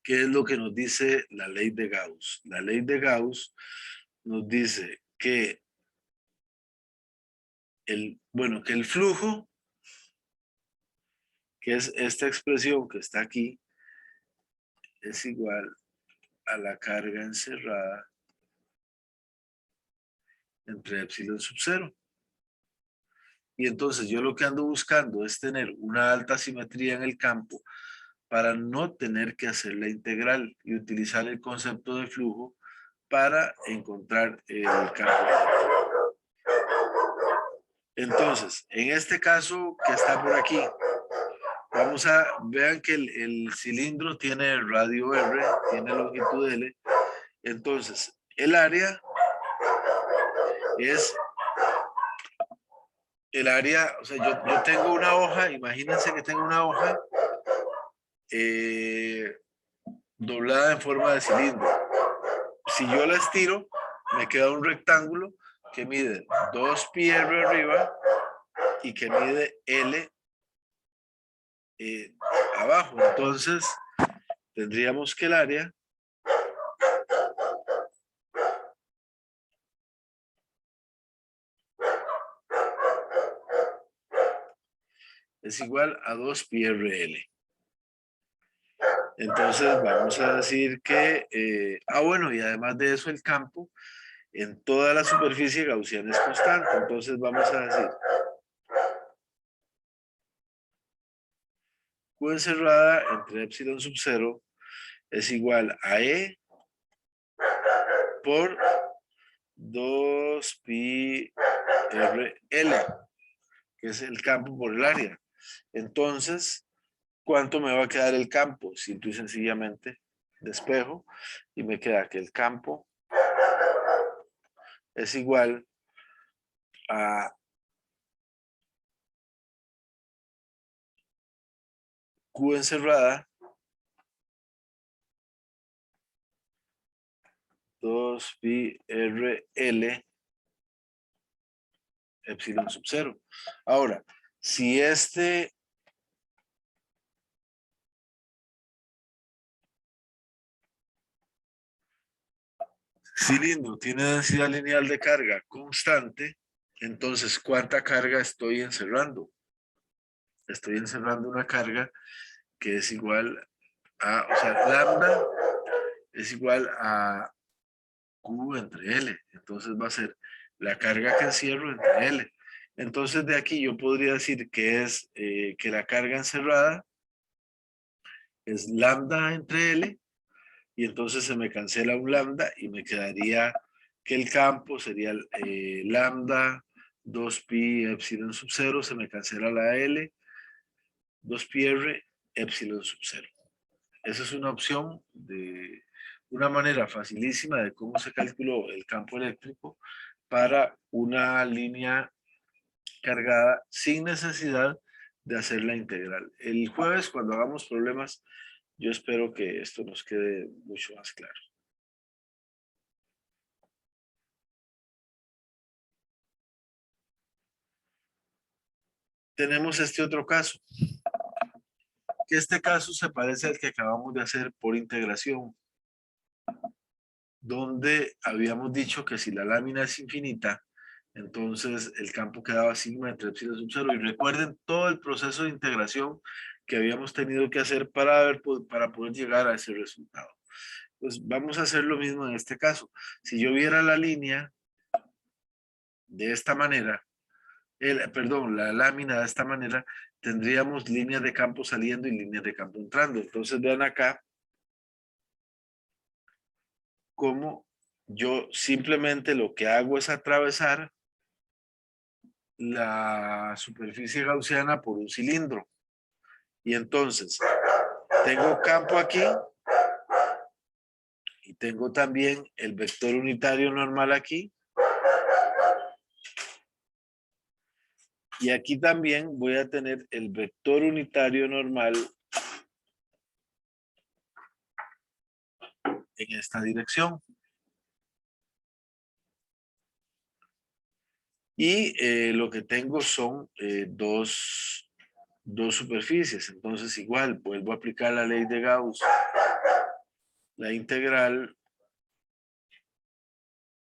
A: ¿qué es lo que nos dice la ley de Gauss? La ley de Gauss nos dice que que el flujo, que es esta expresión que está aquí, es igual a la carga encerrada entre epsilon sub 0. Y entonces yo lo que ando buscando es tener una alta simetría en el campo para no tener que hacer la integral y utilizar el concepto de flujo para encontrar el campo. Entonces, en este caso que está por aquí, vean que el cilindro tiene radio R, tiene longitud L. Entonces, el área es o sea, yo tengo una hoja, imagínense que tengo una hoja doblada en forma de cilindro. Si yo la estiro, me queda un rectángulo que mide 2πr arriba y que mide L abajo. Entonces, tendríamos que el área es igual a 2πrl. Entonces, vamos a decir que, bueno, y además de eso, el campo en toda la superficie gaussiana es constante. Entonces, vamos a decir Q encerrada entre epsilon sub 0 es igual a E por 2πrl, que es el campo por el área. Entonces, ¿cuánto me va a quedar el campo? Simple y sencillamente despejo y me queda que el campo es igual a Q encerrada 2πrl epsilon sub 0. Ahora, si este cilindro tiene densidad lineal de carga constante, entonces, ¿cuánta carga estoy encerrando? Estoy encerrando una carga que es igual a, o sea, lambda es igual a Q entre L. Entonces va a ser la carga que encierro entre L. Entonces de aquí yo podría decir que es que la carga encerrada es lambda entre L y entonces se me cancela un lambda y me quedaría que el campo sería lambda 2pi epsilon sub 0, se me cancela la L, 2πr epsilon sub 0. Esa es una opción de una manera facilísima de cómo se calculó el campo eléctrico para una línea cargada sin necesidad de hacer la integral. El jueves, cuando hagamos problemas, yo espero que esto nos quede mucho más claro. Tenemos este otro caso, que este caso se parece al que acabamos de hacer por integración, donde habíamos dicho que si la lámina es infinita, entonces el campo quedaba sigma entre epsilon sub 0. Y recuerden todo el proceso de integración que habíamos tenido que hacer para poder llegar a ese resultado. Pues vamos a hacer lo mismo en este caso. Si yo viera la línea de esta manera, la lámina de esta manera, tendríamos líneas de campo saliendo y líneas de campo entrando. Entonces vean acá cómo yo simplemente lo que hago es atravesar la superficie gaussiana por un cilindro. Y entonces tengo campo aquí y tengo también el vector unitario normal aquí. Y aquí también voy a tener el vector unitario normal en esta dirección. Y lo que tengo son dos superficies. Entonces igual vuelvo a aplicar la ley de Gauss. La integral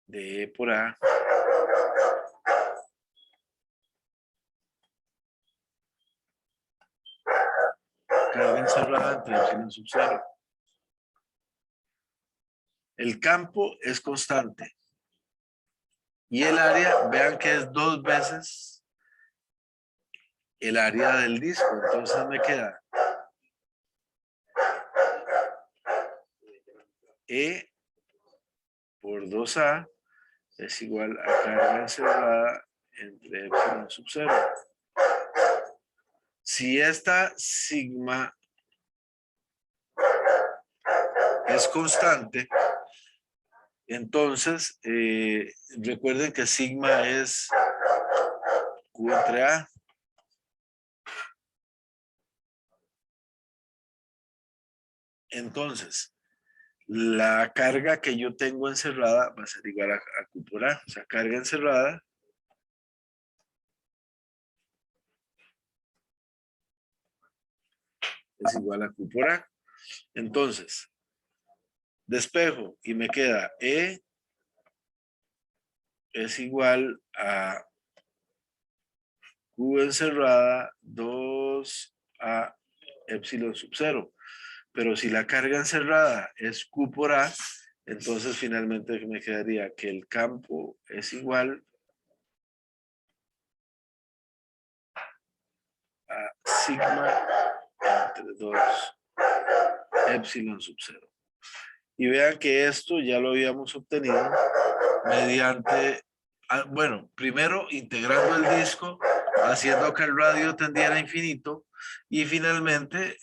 A: de E por A carga encerrada entre epsilon sub 0. El campo es constante. Y el área, vean que es 2 veces el área del disco. Entonces me queda E por 2A es igual a carga encerrada entre epsilon sub 0. Si esta sigma es constante, entonces recuerden que sigma es Q entre A. Entonces, la carga que yo tengo encerrada va a ser igual a Q por A. O sea, carga encerrada es igual a Q por A. Entonces, despejo y me queda E es igual a Q encerrada 2A epsilon sub 0. Pero si la carga encerrada es Q por A, entonces finalmente me quedaría que el campo es igual a sigma entre 2 epsilon sub 0. Y vean que esto ya lo habíamos obtenido mediante, bueno, primero integrando el disco, haciendo que el radio tendiera a infinito y finalmente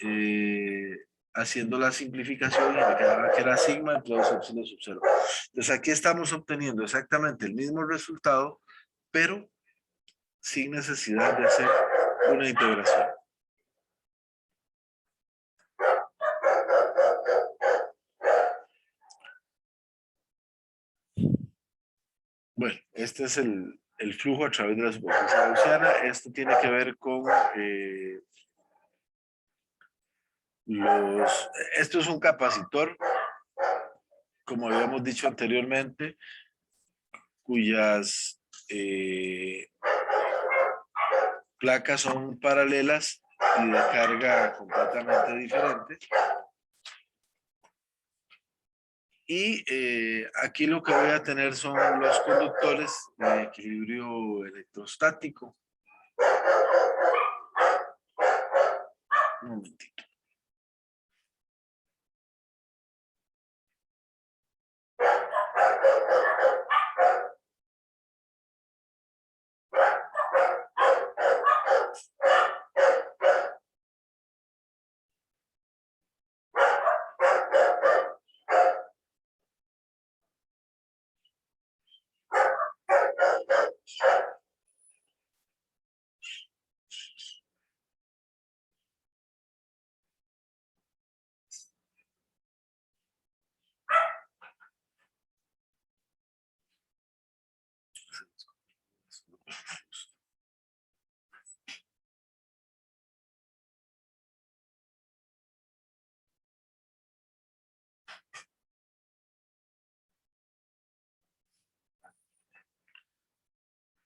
A: haciendo la simplificación y me quedaba que era sigma entre 2 epsilon sub 0. Entonces aquí estamos obteniendo exactamente el mismo resultado, pero sin necesidad de hacer una integración. Bueno, este es el flujo a través de la superficie gaussiana. Esto tiene que ver con esto es un capacitor, como habíamos dicho anteriormente, cuyas placas son paralelas y de carga completamente diferente. Y aquí lo que voy a tener son los conductores de equilibrio electrostático. Un momentito.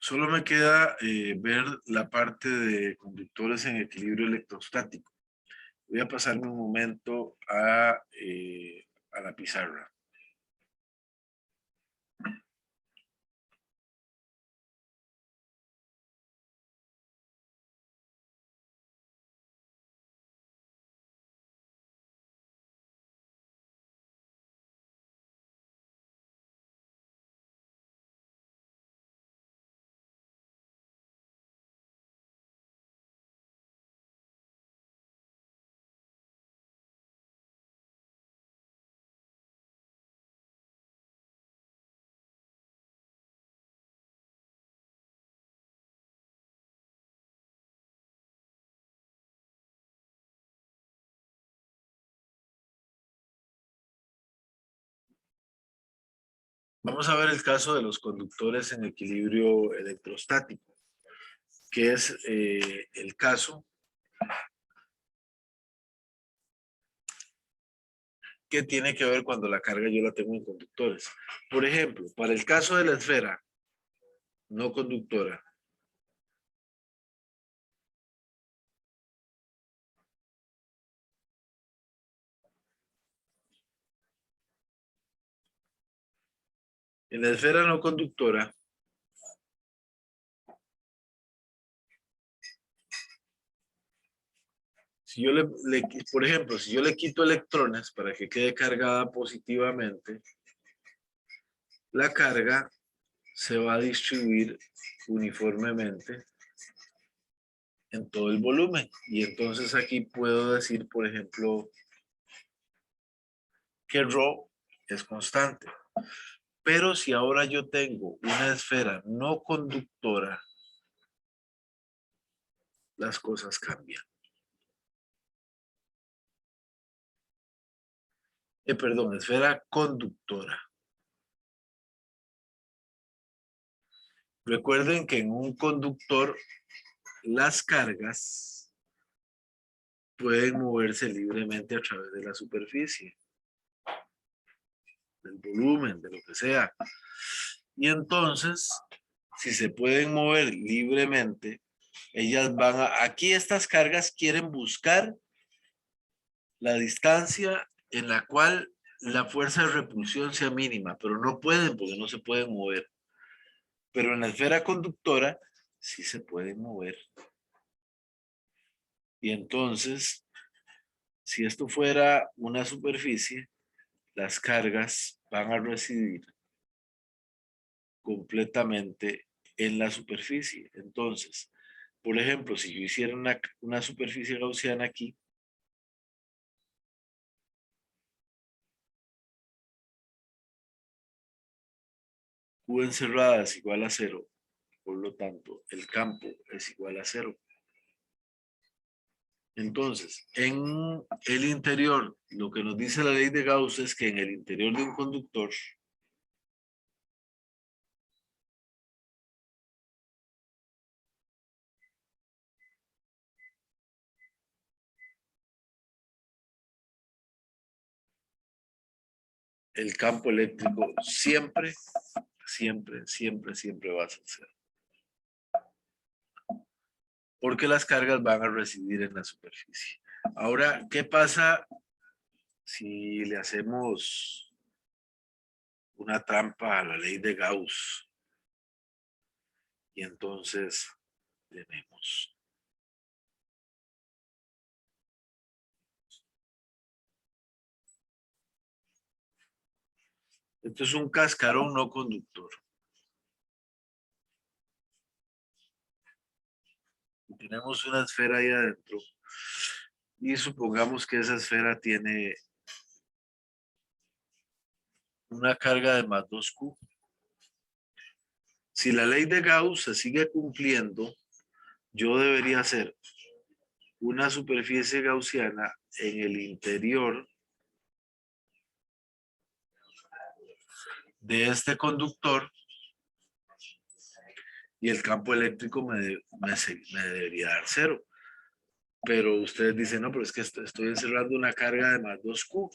A: Solo me queda ver la parte de conductores en equilibrio electrostático. Voy a pasarme un momento a la pizarra. Vamos a ver el caso de los conductores en equilibrio electrostático, que es el caso que tiene que ver cuando la carga yo la tengo en conductores. Por ejemplo, para el caso de la esfera no conductora, En la esfera no conductora, si yo por ejemplo, si yo le quito electrones para que quede cargada positivamente, la carga se va a distribuir uniformemente en todo el volumen. Y entonces aquí puedo decir, por ejemplo, que ρ es constante. Pero si ahora yo tengo una esfera no conductora, las cosas cambian. Perdón, esfera conductora. Recuerden que en un conductor las cargas pueden moverse libremente a través de la superficie, del volumen, de lo que sea. Y entonces, si se pueden mover libremente, ellas van a... Aquí estas cargas quieren buscar la distancia en la cual la fuerza de repulsión sea mínima, pero no pueden porque no se pueden mover. Pero en la esfera conductora sí se pueden mover. Y entonces, si esto fuera una superficie, las cargas van a residir completamente en la superficie. Entonces, por ejemplo, si yo hiciera una superficie gaussiana aquí, Q encerrada es igual a 0, por lo tanto, el campo es igual a 0. Entonces, en el interior, lo que nos dice la ley de Gauss es que en el interior de un conductor, el campo eléctrico siempre va a ser 0. Porque las cargas van a residir en la superficie. Ahora, ¿qué pasa si le hacemos una trampa a la ley de Gauss? Y entonces tenemos esto es un cascarón no conductor. Y tenemos una esfera ahí adentro. Y supongamos que esa esfera tiene una carga de más 2Q. Si la ley de Gauss se sigue cumpliendo, yo debería hacer una superficie gaussiana en el interior de este conductor y el campo eléctrico me debería dar 0. Pero ustedes dicen, no, pero es que estoy encerrando una carga de más 2Q.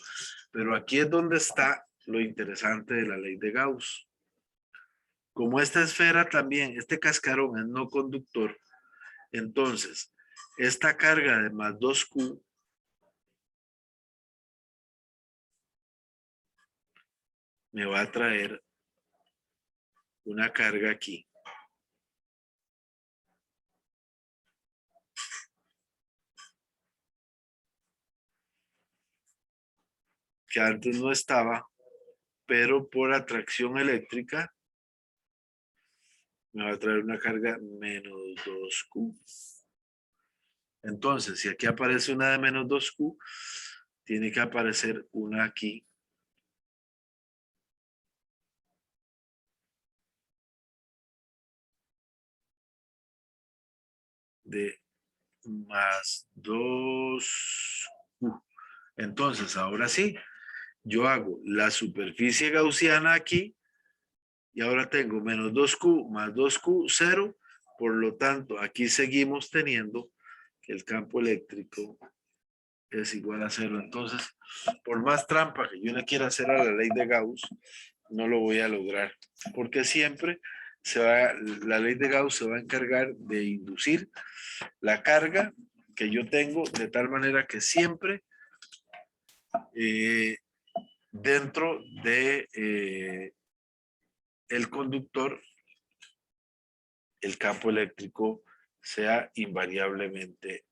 A: Pero aquí es donde está lo interesante de la ley de Gauss. Como esta esfera también, este cascarón es no conductor, entonces esta carga de más 2Q me va a traer una carga aquí. Que antes no estaba, pero por atracción eléctrica me va a traer una carga menos 2Q. Entonces, si aquí aparece una de menos 2Q, tiene que aparecer una aquí de más 2Q. Entonces, ahora sí, yo hago la superficie gaussiana aquí y ahora tengo menos 2Q más 2Q, 0. Por lo tanto, aquí seguimos teniendo que el campo eléctrico es igual a 0. Entonces, por más trampa que yo le quiera hacer a la ley de Gauss, no lo voy a lograr. Porque siempre la ley de Gauss se va a encargar de inducir la carga que yo tengo de tal manera que siempre dentro de el conductor, el campo eléctrico sea invariablemente